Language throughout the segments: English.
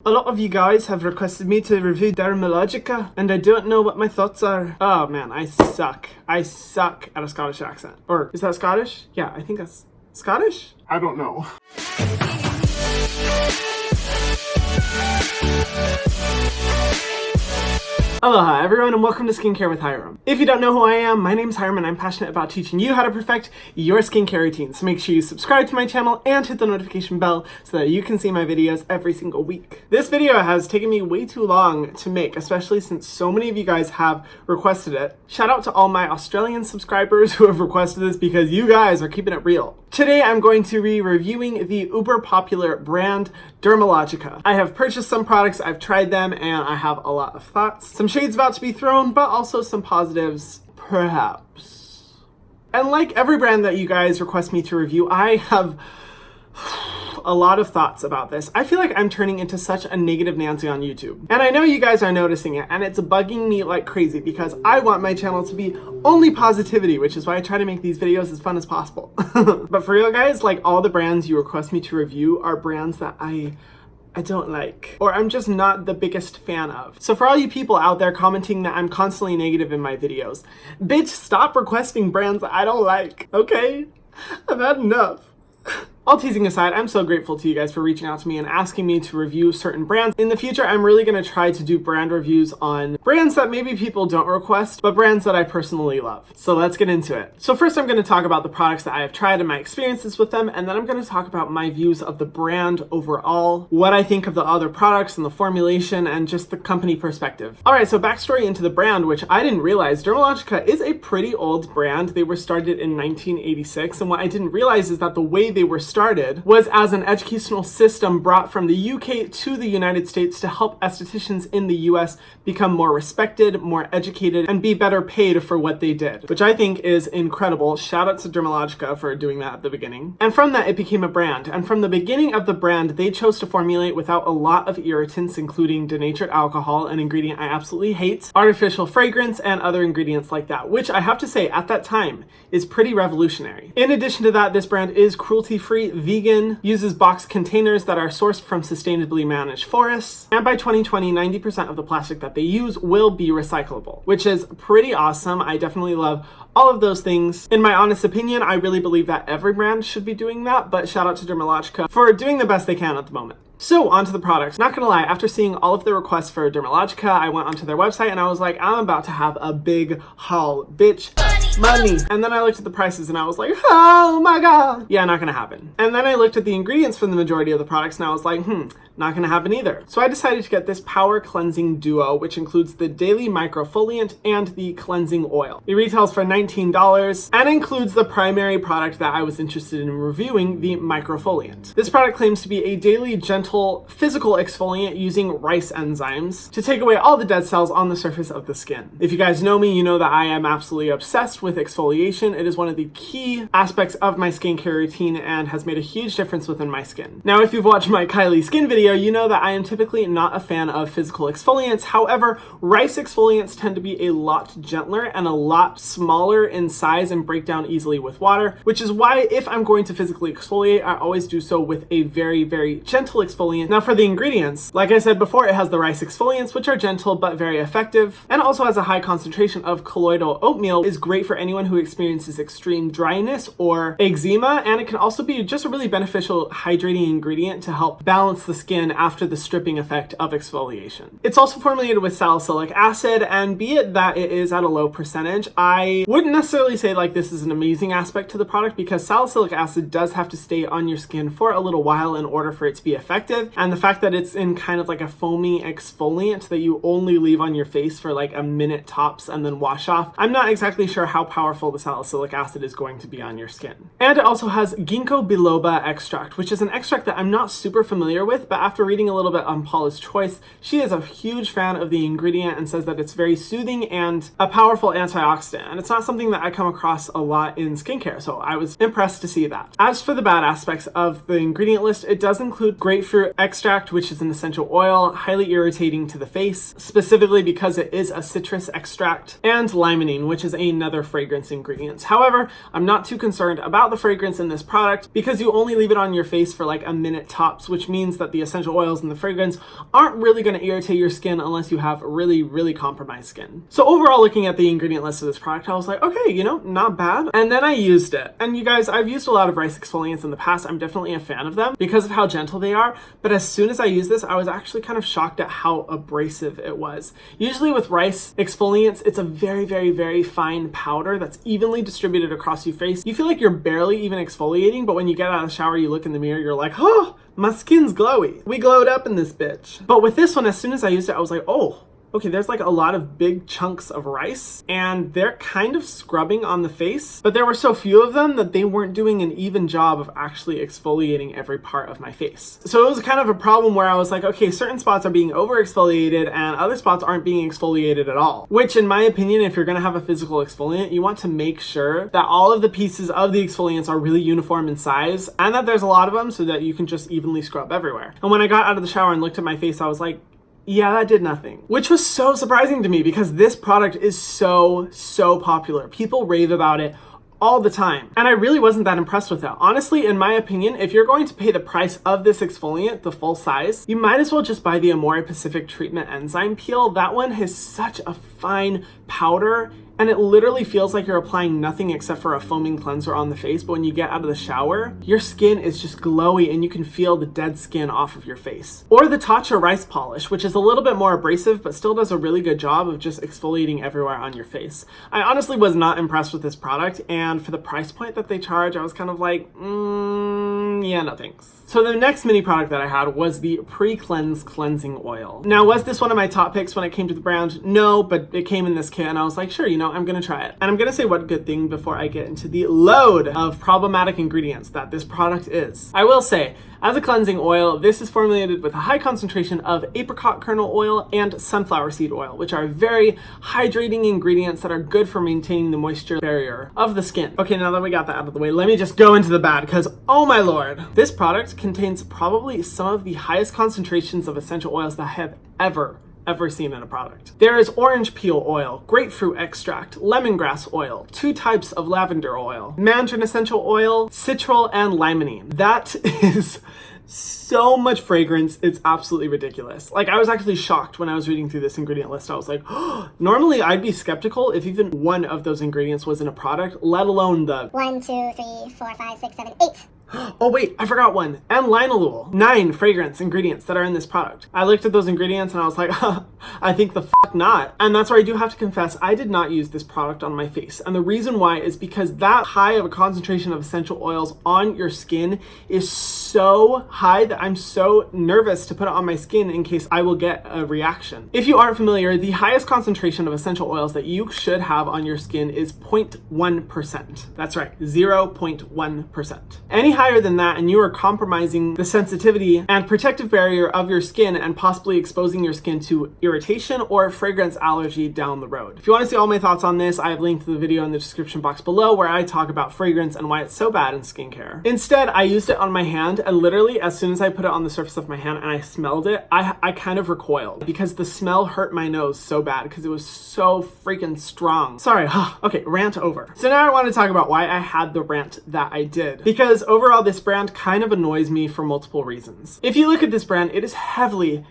A lot of you guys have requested me to review Dermalogica, and I don't know what my thoughts are. Oh man, I suck. I suck at a Scottish accent. Or, is that Scottish? Yeah, I think that's Scottish? I don't know. Aloha everyone and welcome to Skincare with Hiram. If you don't know who I am, my name is Hiram and I'm passionate about teaching you how to perfect your skincare routine. So make sure you subscribe to my channel and hit the notification bell so that you can see my videos every single week. This video has taken me way too long to make, especially since so many of you guys have requested it. Shout out to all my Australian subscribers who have requested this because you guys are keeping it real. Today I'm going to be reviewing the uber popular brand Dermalogica. I have purchased some products, I've tried them, and I have a lot of thoughts. Some shades about to be thrown, but also some positives, perhaps. And like every brand that you guys request me to review, I have a lot of thoughts about this. I feel like I'm turning into such a negative Nancy on YouTube. And I know you guys are noticing it, and it's bugging me like crazy because I want my channel to be only positivity, which is why I try to make these videos as fun as possible. But for real guys, like all the brands you request me to review are brands that I don't like, or I'm just not the biggest fan of. So for all you people out there commenting that I'm constantly negative in my videos, bitch, stop requesting brands that I don't like, okay? I've had enough. All teasing aside, I'm so grateful to you guys for reaching out to me and asking me to review certain brands. In the future, I'm really going to try to do brand reviews on brands that maybe people don't request, but brands that I personally love. So let's get into it. So first, I'm going to talk about the products that I have tried and my experiences with them, and then I'm going to talk about my views of the brand overall, what I think of the other products and the formulation, and just the company perspective. All right, so backstory into the brand, which I didn't realize, Dermalogica is a pretty old brand. They were started in 1986, and what I didn't realize is that the way they were started was as an educational system brought from the UK to the United States to help estheticians in the US become more respected, more educated, and be better paid for what they did, which I think is incredible. Shout out to Dermalogica for doing that at the beginning. And from that, it became a brand. And from the beginning of the brand, they chose to formulate without a lot of irritants, including denatured alcohol, an ingredient I absolutely hate, artificial fragrance, and other ingredients like that, which I have to say at that time is pretty revolutionary. In addition to that, this brand is cruelty-free, vegan, uses box containers that are sourced from sustainably managed forests, and by 2020, 90% of the plastic that they use will be recyclable, which is pretty awesome. I definitely love all of those things. In my honest opinion, I really believe that every brand should be doing that, but shout out to Dermalogica for doing the best they can at the moment. So onto the products. Not gonna lie, after seeing all of the requests for Dermalogica, I went onto their website and I was like, I'm about to have a big haul, bitch. Money. And then I looked at the prices and I was like, oh my god. Yeah, not gonna happen. And then I looked at the ingredients for the majority of the products and I was like, not gonna happen either. So I decided to get this power cleansing duo, which includes the daily microfoliant and the cleansing oil. It retails for $19 and includes the primary product that I was interested in reviewing, the microfoliant. This product claims to be a daily gentle physical exfoliant using rice enzymes to take away all the dead cells on the surface of the skin. If you guys know me, you know that I am absolutely obsessed with exfoliation. It is one of the key aspects of my skincare routine and has made a huge difference within my skin. Now, if you've watched my Kylie skin video, you know that I am typically not a fan of physical exfoliants. However, rice exfoliants tend to be a lot gentler and a lot smaller in size and break down easily with water, which is why if I'm going to physically exfoliate, I always do so with a very, very gentle exfoliant. Now for the ingredients, like I said before, it has the rice exfoliants, which are gentle but very effective, and also has a high concentration of colloidal oatmeal, is great for anyone who experiences extreme dryness or eczema, and it can also be just a really beneficial hydrating ingredient to help balance the skin after the stripping effect of exfoliation. It's also formulated with salicylic acid, and be it that it is at a low percentage, I wouldn't necessarily say like this is an amazing aspect to the product because salicylic acid does have to stay on your skin for a little while in order for it to be effective, and the fact that it's in kind of like a foamy exfoliant that you only leave on your face for like a minute tops and then wash off, I'm not exactly sure how powerful the salicylic acid is going to be on your skin. And it also has ginkgo biloba extract, which is an extract that I'm not super familiar with, but after reading a little bit on Paula's Choice, she is a huge fan of the ingredient and says that it's very soothing and a powerful antioxidant, and it's not something that I come across a lot in skincare, so I was impressed to see that. As for the bad aspects of the ingredient list, it does include grapefruit extract, which is an essential oil, highly irritating to the face, specifically because it is a citrus extract, and limonene, which is another fragrance ingredients. However, I'm not too concerned about the fragrance in this product because you only leave it on your face for like a minute tops, which means that the essential oils and the fragrance aren't really going to irritate your skin unless you have really, really compromised skin. So overall, looking at the ingredient list of this product, I was like, okay, you know, not bad. And then I used it. And you guys, I've used a lot of rice exfoliants in the past. I'm definitely a fan of them because of how gentle they are. But as soon as I used this, I was actually kind of shocked at how abrasive it was. Usually with rice exfoliants, it's a very, very, very fine powder that's evenly distributed across your face. You feel like you're barely even exfoliating, but when you get out of the shower, you look in the mirror, you're like, oh, my skin's glowy. We glowed up in this bitch. But with this one, as soon as I used it, I was like, oh, okay, there's like a lot of big chunks of rice and they're kind of scrubbing on the face, but there were so few of them that they weren't doing an even job of actually exfoliating every part of my face. So it was kind of a problem where I was like, okay, certain spots are being over exfoliated and other spots aren't being exfoliated at all. Which in my opinion, if you're gonna have a physical exfoliant, you want to make sure that all of the pieces of the exfoliants are really uniform in size and that there's a lot of them so that you can just evenly scrub everywhere. And when I got out of the shower and looked at my face, I was like, yeah, that did nothing. Which was so surprising to me because this product is so popular. People rave about it all the time. And I really wasn't that impressed with it. Honestly, in my opinion, if you're going to pay the price of this exfoliant, the full size, you might as well just buy the Amore Pacific Treatment Enzyme Peel. That one has such a fine powder and it literally feels like you're applying nothing except for a foaming cleanser on the face, but when you get out of the shower, your skin is just glowy and you can feel the dead skin off of your face. Or the Tatcha Rice Polish, which is a little bit more abrasive, but still does a really good job of just exfoliating everywhere on your face. I honestly was not impressed with this product, and for the price point that they charge, I was kind of like, yeah, no thanks. So the next mini product that I had was the Precleanse Cleansing Oil. Now, was this one of my top picks when it came to the brand? No, but it came in this kit and I was like, sure, you know, I'm gonna try it. And I'm gonna say one good thing before I get into the load of problematic ingredients that this product is. I will say, as a cleansing oil, this is formulated with a high concentration of apricot kernel oil and sunflower seed oil, which are very hydrating ingredients that are good for maintaining the moisture barrier of the skin. Okay, now that we got that out of the way, let me just go into the bad, because oh my lord, this product contains probably some of the highest concentrations of essential oils that I have ever seen in a product. There is orange peel oil, grapefruit extract, lemongrass oil, 2 types of lavender oil, mandarin essential oil, citral, and limonene. That is so much fragrance, it's absolutely ridiculous. Like, I was actually shocked when I was reading through this ingredient list. I was like, oh, normally I'd be skeptical if even one of those ingredients was in a product, let alone the 1, 2, 3, 4, 5, 6, 7, 8. Oh wait, I forgot one. And linalool. 9 fragrance ingredients that are in this product. I looked at those ingredients and I was like, I think the fuck not. And that's where I do have to confess, I did not use this product on my face. And the reason why is because that high of a concentration of essential oils on your skin is so high that I'm so nervous to put it on my skin in case I will get a reaction. If you aren't familiar, the highest concentration of essential oils that you should have on your skin is 0.1%. That's right, 0.1%. Any higher than that and you are compromising the sensitivity and protective barrier of your skin and possibly exposing your skin to irritation or fragrance allergy down the road. If you want to see all my thoughts on this, I have linked to the video in the description box below where I talk about fragrance and why it's so bad in skincare. Instead, I used it on my hand and literally as soon as I put it on the surface of my hand and I smelled it, I kind of recoiled because the smell hurt my nose so bad because it was so freaking strong. Sorry, okay, rant over. So now I want to talk about why I had the rant that I did. Because overall, this brand kind of annoys me for multiple reasons. If you look at this brand, it is heavily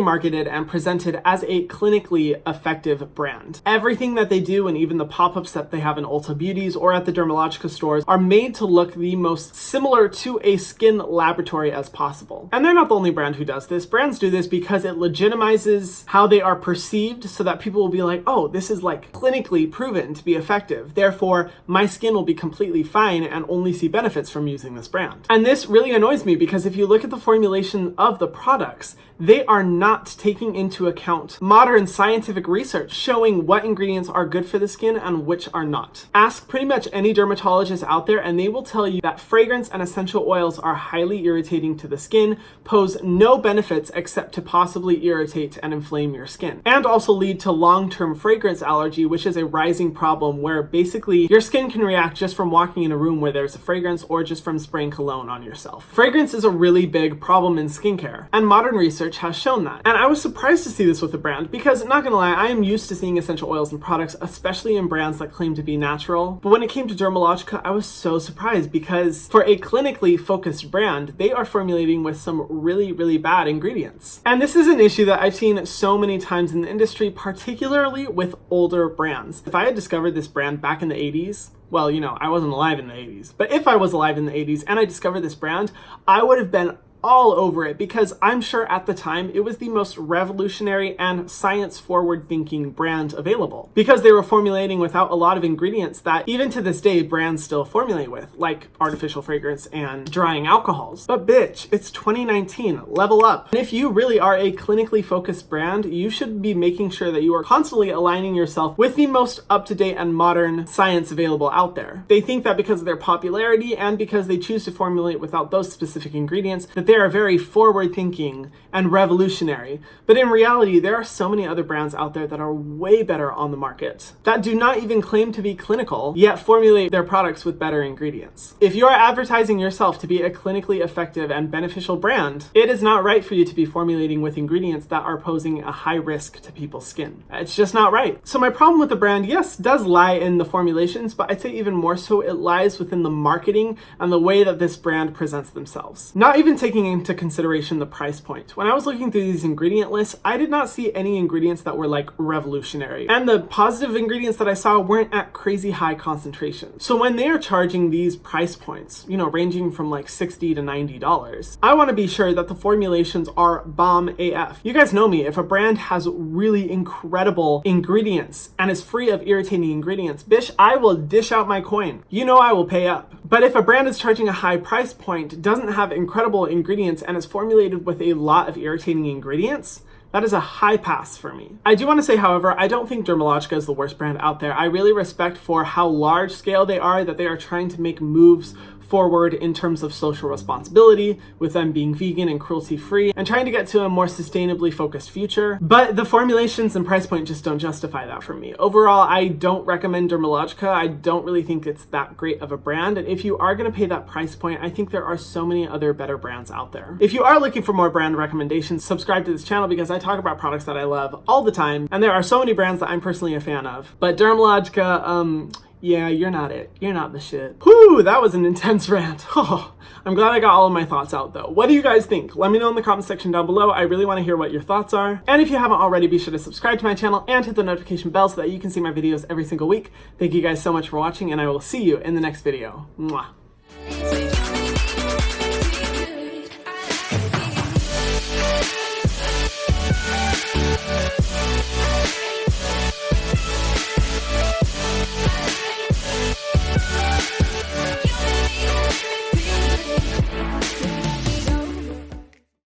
marketed and presented as a clinically effective brand. Everything that they do and even the pop-ups that they have in Ulta Beauties or at the Dermalogica stores are made to look the most similar to a skin laboratory as possible. And they're not the only brand who does this. Brands do this because it legitimizes how they are perceived so that people will be like, oh, this is like clinically proven to be effective. Therefore, my skin will be completely fine and only see benefits from using this brand. And this really annoys me because if you look at the formulation of the products, they are not taking into account modern scientific research showing what ingredients are good for the skin and which are not. Ask pretty much any dermatologist out there and they will tell you that fragrance and essential oils are highly irritating to the skin, pose no benefits except to possibly irritate and inflame your skin, and also lead to long-term fragrance allergy, which is a rising problem where basically your skin can react just from walking in a room where there's a fragrance or just from spraying cologne on yourself. Fragrance is a really big problem in skincare, and modern research has shown shown that. And I was surprised to see this with the brand because, not gonna lie, I am used to seeing essential oils and products, especially in brands that claim to be natural. But when it came to Dermalogica, I was so surprised because for a clinically focused brand, they are formulating with some really, really bad ingredients. And this is an issue that I've seen so many times in the industry, particularly with older brands. If I had discovered this brand back in the 80s, well, you know, I wasn't alive in the 80s, but if I was alive in the 80s and I discovered this brand, I would have been all over it because I'm sure at the time it was the most revolutionary and science forward thinking brand available because they were formulating without a lot of ingredients that even to this day brands still formulate with, like artificial fragrance and drying alcohols. But bitch, it's 2019, level up. And if you really are a clinically focused brand, you should be making sure that you are constantly aligning yourself with the most up-to-date and modern science available out there. They think that because of their popularity and because they choose to formulate without those specific ingredients, that they are very forward-thinking and revolutionary. But in reality, there are so many other brands out there that are way better on the market that do not even claim to be clinical, yet formulate their products with better ingredients. If you are advertising yourself to be a clinically effective and beneficial brand, it is not right for you to be formulating with ingredients that are posing a high risk to people's skin. It's just not right. So my problem with the brand, yes, does lie in the formulations, but I'd say even more so it lies within the marketing and the way that this brand presents themselves. Not even taking into consideration the price point. When I was looking through these ingredient lists, I did not see any ingredients that were like revolutionary. And the positive ingredients that I saw weren't at crazy high concentration. So when they are charging these price points, you know, ranging from like $60 to $90, I want to be sure that the formulations are bomb AF. You guys know me, if a brand has really incredible ingredients and is free of irritating ingredients, bish, I will dish out my coin. You know I will pay up. But if a brand is charging a high price point, doesn't have incredible ingredients, and is formulated with a lot of irritating ingredients, that is a high pass for me. I do want to say, however, I don't think Dermalogica is the worst brand out there. I really respect for how large scale they are, that they are trying to make moves forward in terms of social responsibility, with them being vegan and cruelty-free, and trying to get to a more sustainably focused future. But the formulations and price point just don't justify that for me. Overall, I don't recommend Dermalogica. I don't really think it's that great of a brand. And if you are going to pay that price point, I think there are so many other better brands out there. If you are looking for more brand recommendations, subscribe to this channel because I talk about products that I love all the time. And there are so many brands that I'm personally a fan of. But Dermalogica, yeah, you're not it. You're not the shit. Whew, that was an intense rant. Oh, I'm glad I got all of my thoughts out though. What do you guys think? Let me know in the comment section down below. I really want to hear what your thoughts are. And if you haven't already, be sure to subscribe to my channel and hit the notification bell so that you can see my videos every single week. Thank you guys so much for watching, and I will see you in the next video. Mwah.